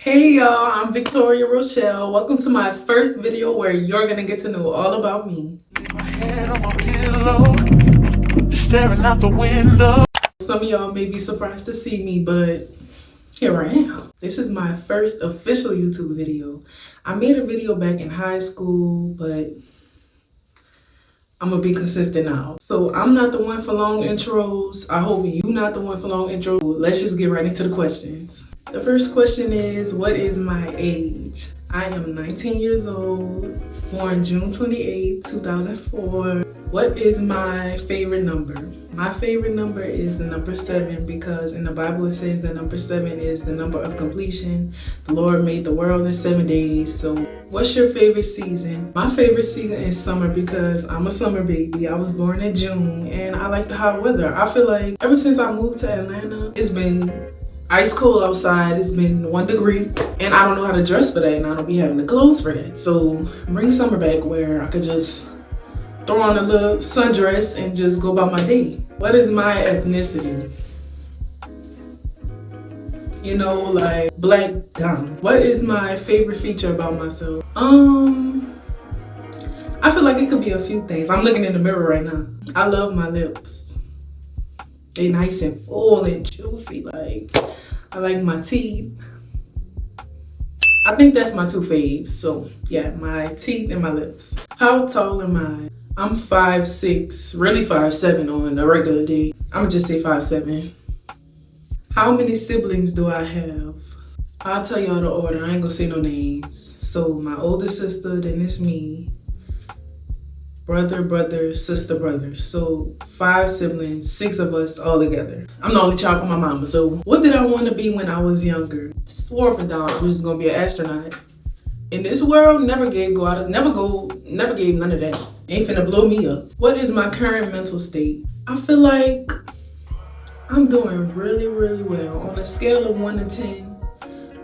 Hey y'all, I'm Victoria Roshell. Welcome to my first video where you're gonna get to know all about me. My head on my pillow, staring out the window. Some of y'all may be surprised to see me, but here I am. This is my first official YouTube video. I made a video back in high school, but I'm gonna be consistent now. So I'm not the one for long intros. I hope you're not the one for long intros. Let's just get right into the questions. The first question is, what is my age? I am 19 years old, born June 28, 2004. What is my favorite number? My favorite number is the number 7 because in the Bible it says the number 7 is the number of completion. The Lord made the world in 7 days. So what's your favorite season? My favorite season is summer because I'm a summer baby. I was born in June and I like the hot weather. I feel like ever since I moved to Atlanta, it's been ice cold outside. It's been 1 degree and I don't know how to dress for that and I don't be having the clothes for that. So bring summer back where I could just throw on a little sundress and just go about my day. What is my ethnicity? You know, like black down. What is my favorite feature about myself? I feel like it could be a few things. I'm looking in the mirror right now. I love my lips. They nice and full and juicy. Like, I like my teeth. I think that's my 2 faves. So yeah, my teeth and my lips. How tall am I? I'm 5'6", really 5'7" on a regular day. I'ma just say 5'7". How many siblings do I have? I'll tell y'all the order. I ain't gonna say no names. So my older sister, then it's me. Brother, sister, brother. So 5 siblings, 6 of us all together. I'm the only child for my mama. So what did I want to be when I was younger? Swore up and down I was gonna be an astronaut. In this world, never gave none of that. Ain't finna blow me up. What is my current mental state? I feel like I'm doing really, really well. On a scale of 1 to 10,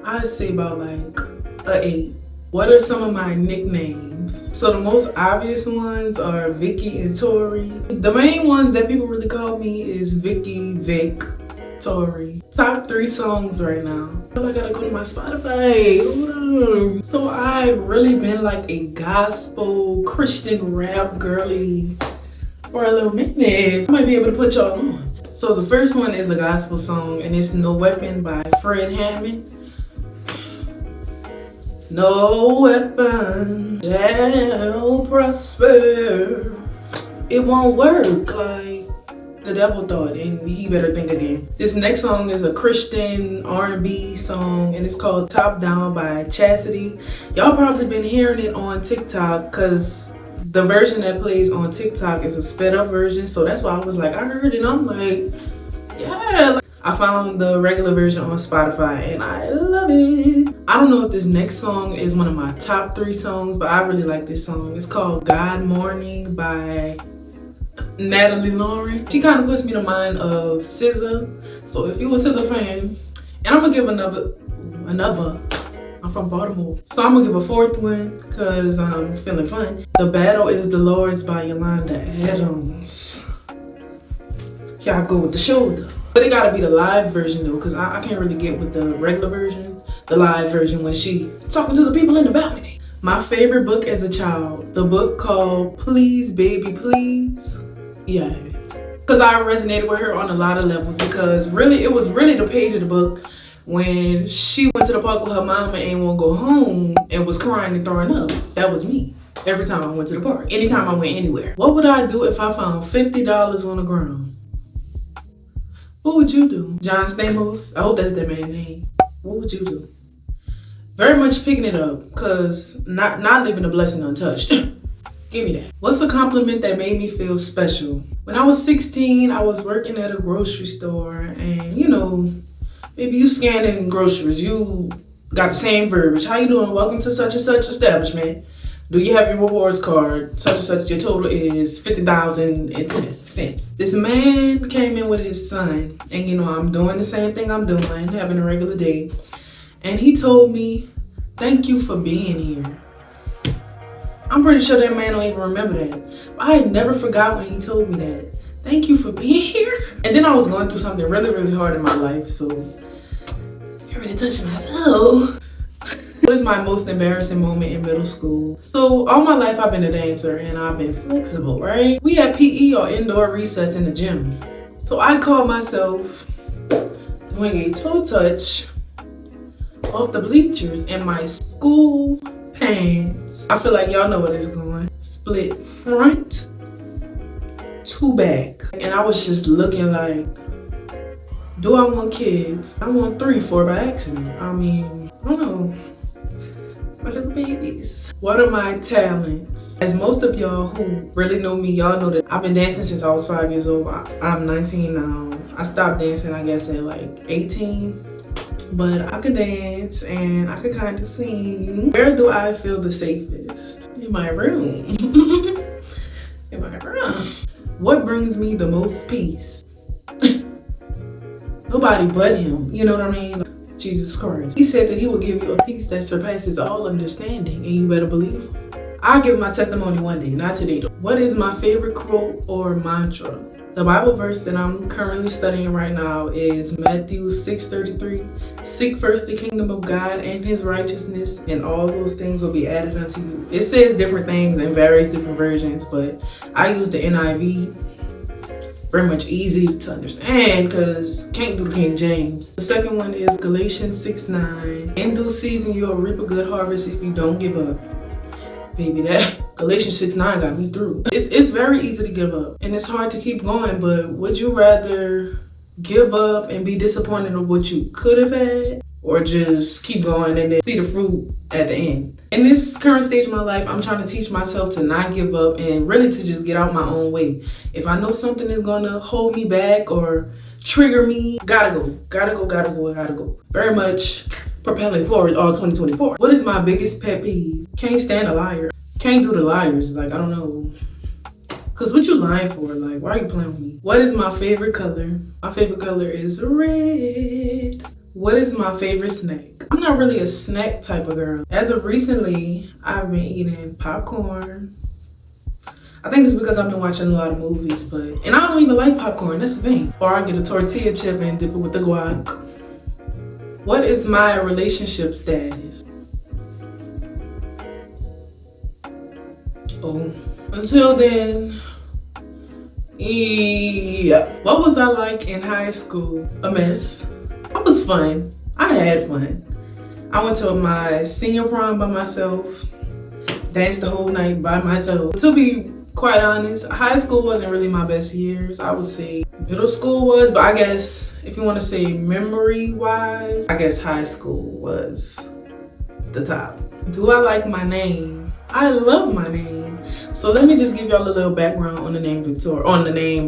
I'd say about like a 8. What are some of my nicknames? So the most obvious ones are Vicky and Tori. The main ones that people really call me is Vicky, Vic, Tori. Top 3 songs right now. I feel like I gotta go to my Spotify. Hold on. So I've really been like a gospel Christian rap girly for a little minute. I might be able to put y'all on. So the first one is a gospel song and it's No Weapon by Fred Hammond. No weapon shall prosper. It won't work like the devil thought, and he better think again. This next song is a Christian R&B song, and it's called Top Down by Chastity. Y'all probably been hearing it on TikTok because the version that plays on TikTok is a sped up version. So that's why I was like, I heard it, and I'm like, yeah. I found the regular version on Spotify and I love it. I don't know if this next song is one of my top 3 songs, but I really like this song. It's called God Morning by Natalie Lauren. She kind of puts me to mind of SZA. So if you're a SZA fan, and I'm gonna give another, I'm from Baltimore. So I'm gonna give a 4th one because I'm feeling fun. The Battle is the Lord's by Yolanda Adams. Y'all go with the shoulder. But it gotta be the live version though, because I can't really get with the regular version. The live version when she talking to the people in the balcony. My favorite book as a child, the book called Please Baby Please. Yeah, because I resonated with her on a lot of levels because really, it was really the page of the book when she went to the park with her mama and won't go home and was crying and throwing up. That was me. Every time I went to the park, anytime I went anywhere. What would I do if I found $50 on the ground? What would you do? John Stamos? I hope that's that man's name. What would you do? Very much picking it up, because not leaving a blessing untouched. Give me that. What's a compliment that made me feel special? When I was 16, I was working at a grocery store, and you know, maybe you scanning groceries, you got the same verbiage. How you doing? Welcome to such and such establishment. Do you have your rewards card? Such and such, your total is 50,010. This man came in with his son, and you know, I'm doing the same thing I'm doing, having a regular day. And he told me, thank you for being here. I'm pretty sure that man don't even remember that. I had never forgot when he told me that. Thank you for being here. And then I was going through something really, really hard in my life, so I really touched myself. What is my most embarrassing moment in middle school? So all my life I've been a dancer and I've been flexible, right? We had PE or indoor recess in the gym. So I caught myself doing a toe touch off the bleachers in my school pants. I feel like y'all know where this is going. Split front to back. And I was just looking like, do I want kids? I want 3, 4 by accident. I mean, I don't know. My little babies. What are my talents? As most of y'all who really know me, y'all know that I've been dancing since I was 5 years old. I'm 19 now. I stopped dancing, I guess, at like 18. But I could dance and I could kind of sing. Where do I feel the safest? In my room. In my room. What brings me the most peace? Nobody but him. You know what I mean? Jesus Christ. He said that he will give you a peace that surpasses all understanding, and you better believe him. I'll give my testimony one day, not today though. What is my favorite quote or mantra? The Bible verse that I'm currently studying right now is Matthew 6:33. Seek first the kingdom of God and his righteousness, and all those things will be added unto you. It says different things in various different versions, but I use the NIV. Very much easy to understand because can't do the King James. The second one is Galatians 6:9. In due season you'll reap a good harvest if you don't give up. Baby, that Galatians 6:9 got me through. It's very easy to give up and it's hard to keep going, but would you rather give up and be disappointed of what you could have had, or just keep going and then see the fruit at the end? In this current stage of my life, I'm trying to teach myself to not give up and really to just get out my own way. If I know something is gonna hold me back or trigger me, gotta go. Very much propelling forward all 2024. What is my biggest pet peeve? Can't stand a liar. Can't do the liars. Like, I don't know. Cause what you lying for? Like, why are you playing with me? What is my favorite color? My favorite color is red. What is my favorite snack? I'm not really a snack type of girl. As of recently, I've been eating popcorn. I think it's because I've been watching a lot of movies, and I don't even like popcorn, that's the thing. Or I get a tortilla chip and dip it with the guac. What is my relationship status? Oh, until then, yeah. What was I like in high school? A mess. It was fun. I had fun. I went to my senior prom by myself, danced the whole night by myself. To be quite honest, high school wasn't really my best years. I would say middle school was, but I guess if you want to say memory-wise, I guess high school was the top. Do I like my name? I love my name. So let me just give y'all a little background on the name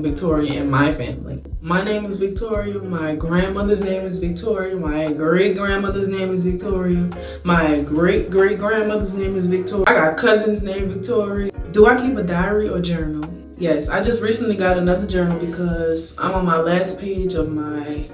Victoria in my family. My name is Victoria. My grandmother's name is Victoria. My great-grandmother's name is Victoria. My great-great-grandmother's name is Victoria. I got cousins named Victoria. Do I keep a diary or journal? Yes, I just recently got another journal because I'm on my last page of my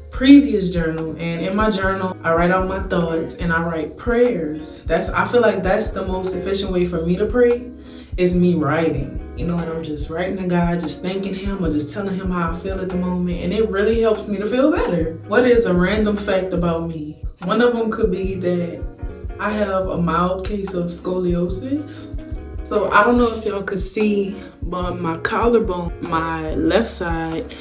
previous journal, and in my journal I write out my thoughts and I write prayers. I feel like that's the most efficient way for me to pray, is me writing. You know, and I'm just writing to God, just thanking him or just telling him how I feel at the moment, and it really helps me to feel better. What is a random fact about me? One of them could be that I have a mild case of scoliosis. So I don't know if y'all could see, but my collarbone, my left side,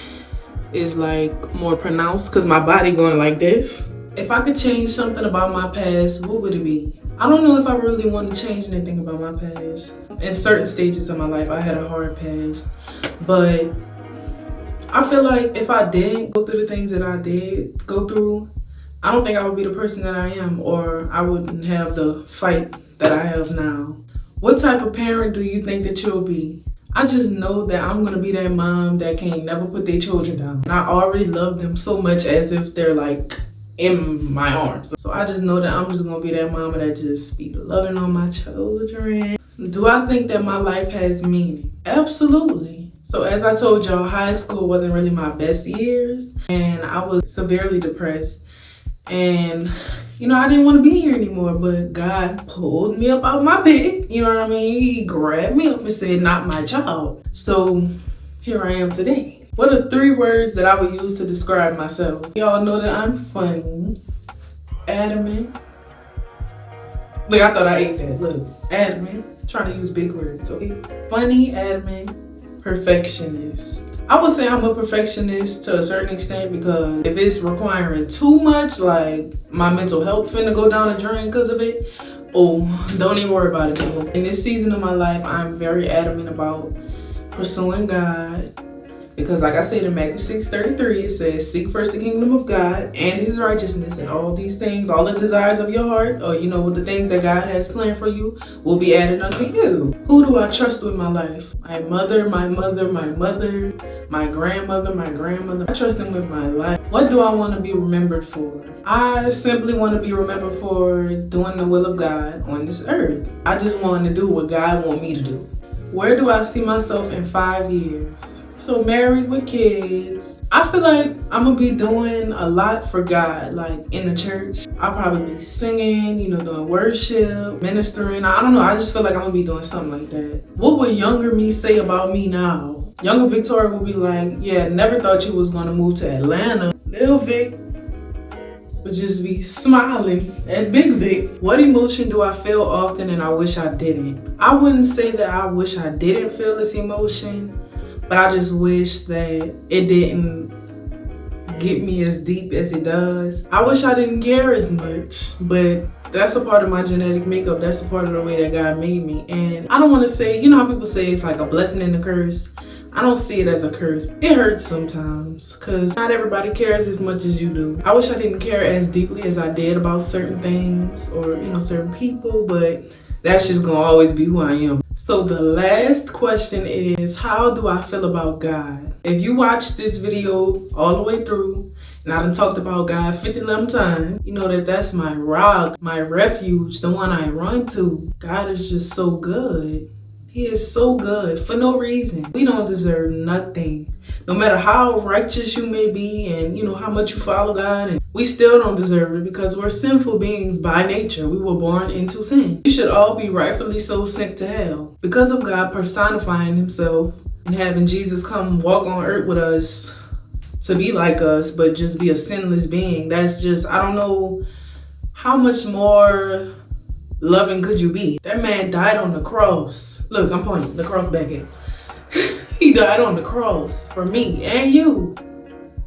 is like more pronounced because my body going like this. If I could change something about my past, what would it be? I don't know if I really want to change anything about my past. In certain stages of my life, I had a hard past, but I feel like if I didn't go through the things that I did go through, I don't think I would be the person that I am, or I wouldn't have the fight that I have now. What type of parent do you think that you'll be? I just know that I'm gonna be that mom that can't never put their children down. And I already love them so much as if they're like in my arms. So I just know that I'm just gonna be that mama that just be loving on my children. Do I think that my life has meaning? Absolutely. So as I told y'all, high school wasn't really my best years and I was severely depressed. And you know, I didn't want to be here anymore, but God pulled me up out my bed. You know what I mean? He grabbed me up and said, not my child. So here I am today. What are 3 words that I would use to describe myself? Y'all know that I'm funny, adamant, Look, I thought I ate that. Look, admin, trying to use big words, okay? Funny admin, perfectionist. I would say I'm a perfectionist to a certain extent because if it's requiring too much, like my mental health finna go down the drain because of it, oh, don't even worry about it anymore. In this season of my life, I'm very adamant about pursuing God. Because like I said in Matthew 6:33, it says, seek first the kingdom of God and his righteousness, and all these things, all the desires of your heart, or with the things that God has planned for you, will be added unto you. Who do I trust with my life? My mother, my mother, my mother, my grandmother, my grandmother. I trust them with my life. What do I want to be remembered for? I simply want to be remembered for doing the will of God on this earth. I just want to do what God wants me to do. Where do I see myself in 5 years? So married with kids. I feel like I'm gonna be doing a lot for God, like in the church. I'll probably be singing, doing worship, ministering. I don't know, I just feel like I'm gonna be doing something like that. What would younger me say about me now? Younger Victoria would be like, yeah, never thought you was gonna move to Atlanta. Lil Vic would just be smiling at Big Vic. What emotion do I feel often and I wish I didn't? I wouldn't say that I wish I didn't feel this emotion, but I just wish that it didn't get me as deep as it does. I wish I didn't care as much, but that's a part of my genetic makeup. That's a part of the way that God made me. And I don't want to say, how people say it's like a blessing and a curse. I don't see it as a curse. It hurts sometimes because not everybody cares as much as you do. I wish I didn't care as deeply as I did about certain things or, certain people, but that's just gonna always be who I am. So the last question is, how do I feel about God? If you watch this video all the way through, and I done talked about God 50 times, you know that that's my rock, my refuge, the one I run to. God is just so good. He is so good for no reason. We don't deserve nothing. No matter how righteous you may be and how much you follow God, and we still don't deserve it because we're sinful beings by nature. We were born into sin. We should all be rightfully so sent to hell. Because of God personifying himself and having Jesus come walk on earth with us to be like us, but just be a sinless being. That's just, I don't know how much more loving could you be? That man died on the cross. Look, I'm pointing the cross back at. He died on the cross for me and you.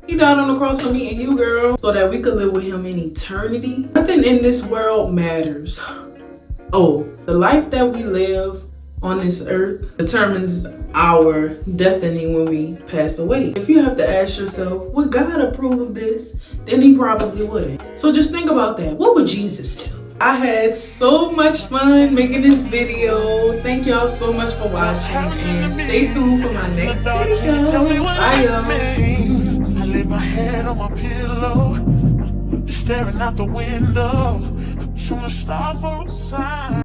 He died on the cross for me and you, girl, so that we could live with him in eternity. Nothing in this world matters. Oh, the life that we live on this earth determines our destiny when we pass away. If you have to ask yourself, would God approve of this? Then he probably wouldn't. So just think about that. What would Jesus do? I had so much fun making this video. Thank y'all so much for watching, and stay tuned for my next video. Bye, y'all. I lay my head on my pillow, staring out the window, trying to stop for a sign.